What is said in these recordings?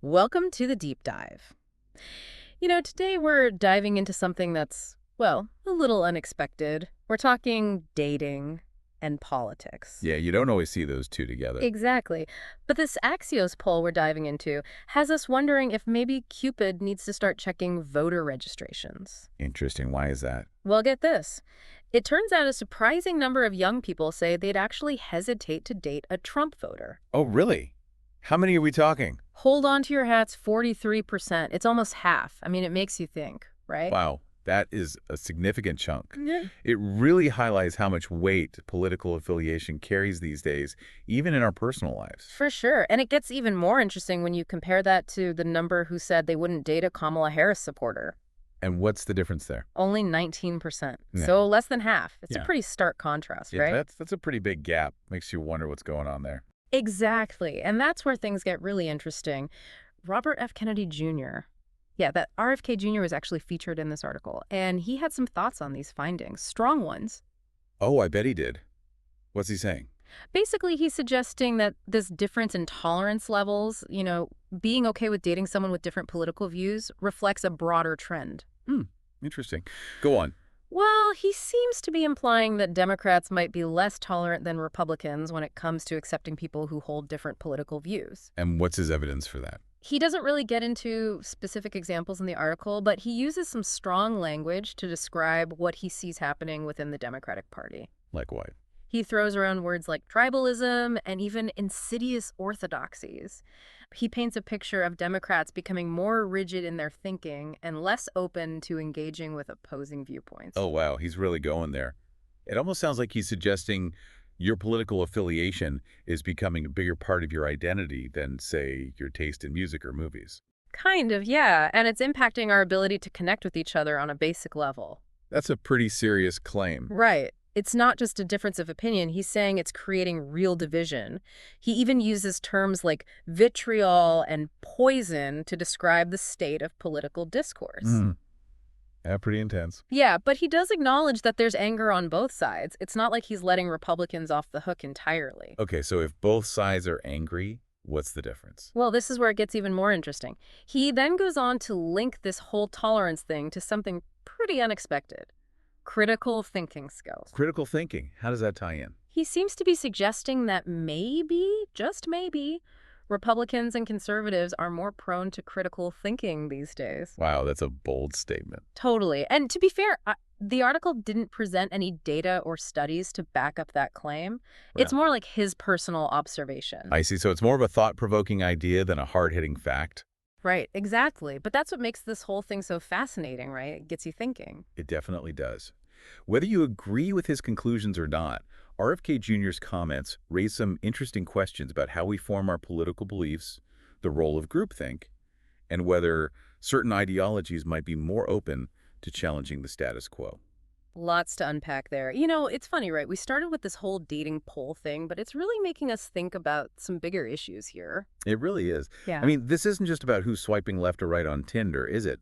Welcome to the deep dive. Today we're diving into something that's, well, a little unexpected. We're talking dating and politics. Yeah, you don't always see those two together. Exactly. But this Axios poll we're diving into has us wondering if maybe Cupid needs to start checking voter registrations. Interesting. Why is that? Well, get this. It turns out a surprising number of young people say they'd actually hesitate to date a Trump voter. Oh, really? How many are we talking? Hold on to your hats, 43%. It's almost half. I mean, it makes you think, right? Wow, that is a significant chunk. Yeah. It really highlights how much weight political affiliation carries these days, even in our personal lives. For sure. And it gets even more interesting when you compare that to the number who said they wouldn't date a Kamala Harris supporter. And what's the difference there? Only 19%. Yeah. So less than half. It's a Yeah. pretty stark contrast, Yeah, right? that's a pretty big gap. Makes you wonder what's going on there. Exactly. And that's where things get really interesting. Robert F. Kennedy Jr. Yeah, that RFK Jr. was actually featured in this article, and he had some thoughts on these findings, strong ones. Oh, I bet he did. What's he saying? Basically, he's suggesting that this difference in tolerance levels, being okay with dating someone with different political views, reflects a broader trend. Interesting. Go on. Well, he seems to be implying that Democrats might be less tolerant than Republicans when it comes to accepting people who hold different political views. And what's his evidence for that? He doesn't really get into specific examples in the article, but he uses some strong language to describe what he sees happening within the Democratic Party. Like what? He throws around words like tribalism and even insidious orthodoxies. He paints a picture of Democrats becoming more rigid in their thinking and less open to engaging with opposing viewpoints. Oh, wow. He's really going there. It almost sounds like he's suggesting your political affiliation is becoming a bigger part of your identity than, say, your taste in music or movies. Kind of, yeah. And it's impacting our ability to connect with each other on a basic level. That's a pretty serious claim. Right. It's not just a difference of opinion. He's saying it's creating real division. He even uses terms like vitriol and poison to describe the state of political discourse. Yeah, pretty intense. Yeah, but he does acknowledge that there's anger on both sides. It's not like he's letting Republicans off the hook entirely. Okay, so if both sides are angry, what's the difference? Well, this is where it gets even more interesting. He then goes on to link this whole tolerance thing to something pretty unexpected. Critical thinking skills. Critical thinking. How does that tie in? He seems to be suggesting that maybe, just maybe, Republicans and conservatives are more prone to critical thinking these days. Wow, that's a bold statement. Totally. And to be fair, the article didn't present any data or studies to back up that claim. It's more like his personal observation. I see. So it's more of a thought-provoking idea than a hard-hitting fact? Right, exactly. But that's what makes this whole thing so fascinating, right? It gets you thinking. It definitely does. Whether you agree with his conclusions or not, RFK Jr.'s comments raise some interesting questions about how we form our political beliefs, the role of groupthink, and whether certain ideologies might be more open to challenging the status quo. Lots to unpack there. It's funny, right? We started with this whole dating poll thing, but it's really making us think about some bigger issues here. It really is. Yeah. I mean, this isn't just about who's swiping left or right on Tinder, is it?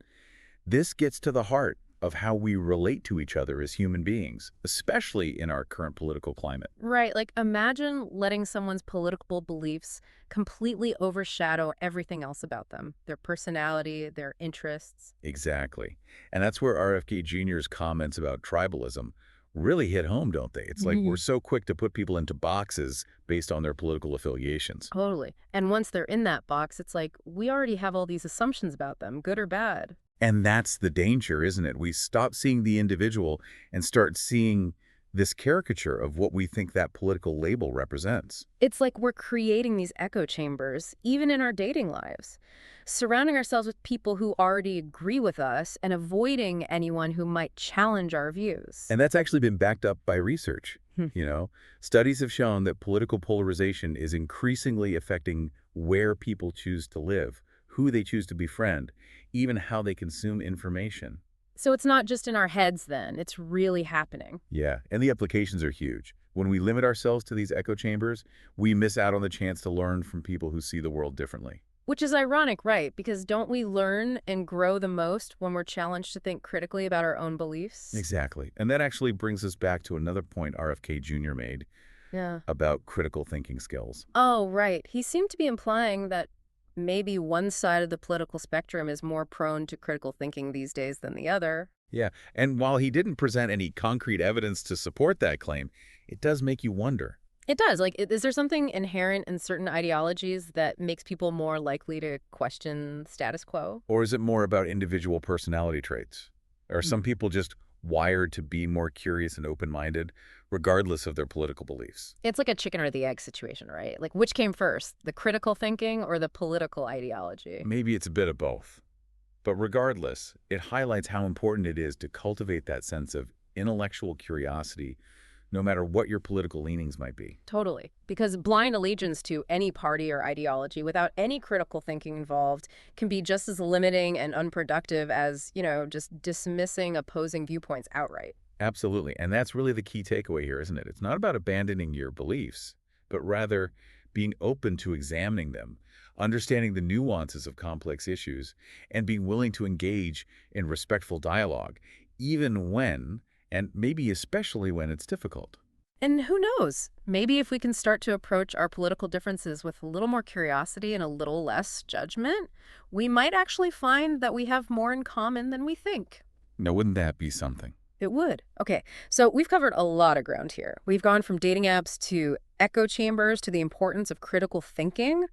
This gets to the heart of how we relate to each other as human beings, especially in our current political climate. Right. Like, imagine letting someone's political beliefs completely overshadow everything else about them, their personality, their interests. Exactly. And that's where RFK Jr.'s comments about tribalism really hit home, don't they? It's like we're so quick to put people into boxes based on their political affiliations. Totally. And once they're in that box, it's like we already have all these assumptions about them, good or bad. And that's the danger, isn't it? We stop seeing the individual and start seeing this caricature of what we think that political label represents. It's like we're creating these echo chambers, even in our dating lives, surrounding ourselves with people who already agree with us and avoiding anyone who might challenge our views. And that's actually been backed up by research. Studies have shown that political polarization is increasingly affecting where people choose to live, who they choose to befriend, even how they consume information. So it's not just in our heads then, it's really happening. Yeah, and the applications are huge. When we limit ourselves to these echo chambers, we miss out on the chance to learn from people who see the world differently. Which is ironic, right? Because don't we learn and grow the most when we're challenged to think critically about our own beliefs? Exactly. And that actually brings us back to another point RFK Jr. made Yeah. about critical thinking skills. Oh, right. He seemed to be implying that maybe one side of the political spectrum is more prone to critical thinking these days than the other. Yeah, and while he didn't present any concrete evidence to support that claim, it does make you wonder. It does. Like, is there something inherent in certain ideologies that makes people more likely to question status quo? Or is it more about individual personality traits? Are Mm. some people just wired to be more curious and open-minded, regardless of their political beliefs? It's like a chicken or the egg situation, right? Like, which came first, the critical thinking or the political ideology? Maybe it's a bit of both. But regardless, it highlights how important it is to cultivate that sense of intellectual curiosity, no matter what your political leanings might be. Totally. Because blind allegiance to any party or ideology without any critical thinking involved can be just as limiting and unproductive as, just dismissing opposing viewpoints outright. Absolutely. And that's really the key takeaway here, isn't it? It's not about abandoning your beliefs, but rather being open to examining them, understanding the nuances of complex issues, and being willing to engage in respectful dialogue, even when, and maybe especially when, it's difficult. And who knows? Maybe if we can start to approach our political differences with a little more curiosity and a little less judgment, we might actually find that we have more in common than we think. Now, wouldn't that be something? It would. Okay, so we've covered a lot of ground here. We've gone from dating apps to echo chambers to the importance of critical thinking,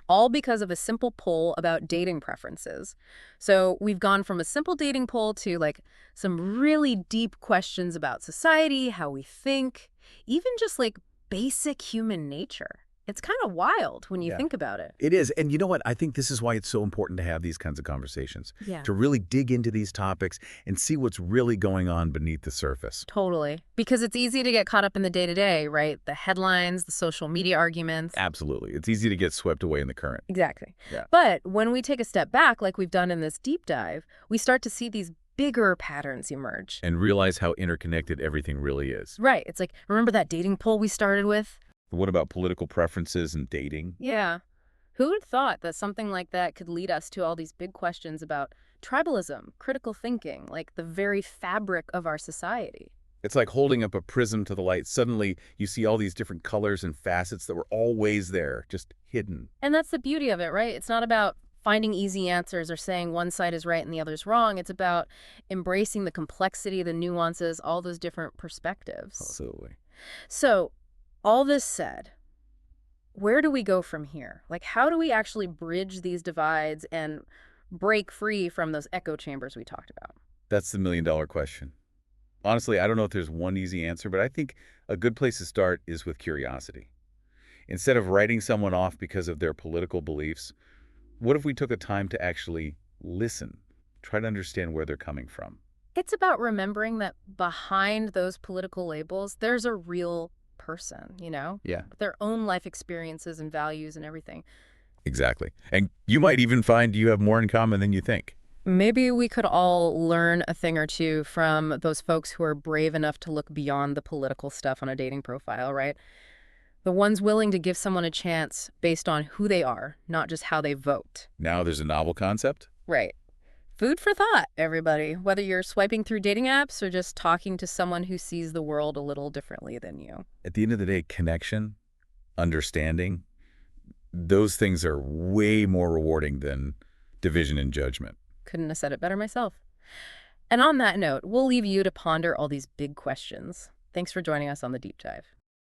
all because of a simple poll about dating preferences. So we've gone from a simple dating poll to some really deep questions about society, how we think, even just basic human nature. It's kind of wild when you Yeah. think about it. It is. And you know what? I think this is why it's so important to have these kinds of conversations, Yeah. to really dig into these topics and see what's really going on beneath the surface. Totally. Because it's easy to get caught up in the day-to-day, right? The headlines, the social media arguments. Absolutely. It's easy to get swept away in the current. Exactly. Yeah. But when we take a step back, like we've done in this deep dive, we start to see these bigger patterns emerge. And realize how interconnected everything really is. Right. It's like, remember that dating poll we started with? What about political preferences and dating? Yeah. Who would thought that something like that could lead us to all these big questions about tribalism, critical thinking, like the very fabric of our society? It's like holding up a prism to the light. Suddenly, you see all these different colors and facets that were always there, just hidden. And that's the beauty of it, right? It's not about finding easy answers or saying one side is right and the other's wrong. It's about embracing the complexity, the nuances, all those different perspectives. Absolutely. So, all this said, where do we go from here? Like, how do we actually bridge these divides and break free from those echo chambers we talked about? That's the million-dollar question. Honestly, I don't know if there's one easy answer, but I think a good place to start is with curiosity. Instead of writing someone off because of their political beliefs, what if we took a time to actually listen, try to understand where they're coming from? It's about remembering that behind those political labels, there's a real person, Yeah. with their own life experiences and values and everything. Exactly. And you might even find you have more in common than you think. Maybe we could all learn a thing or two from those folks who are brave enough to look beyond the political stuff on a dating profile, right? The ones willing to give someone a chance based on who they are, not just how they vote. Now there's a novel concept. Right. Food for thought, everybody, whether you're swiping through dating apps or just talking to someone who sees the world a little differently than you. At the end of the day, connection, understanding, those things are way more rewarding than division and judgment. Couldn't have said it better myself. And on that note, we'll leave you to ponder all these big questions. Thanks for joining us on the Deep Dive.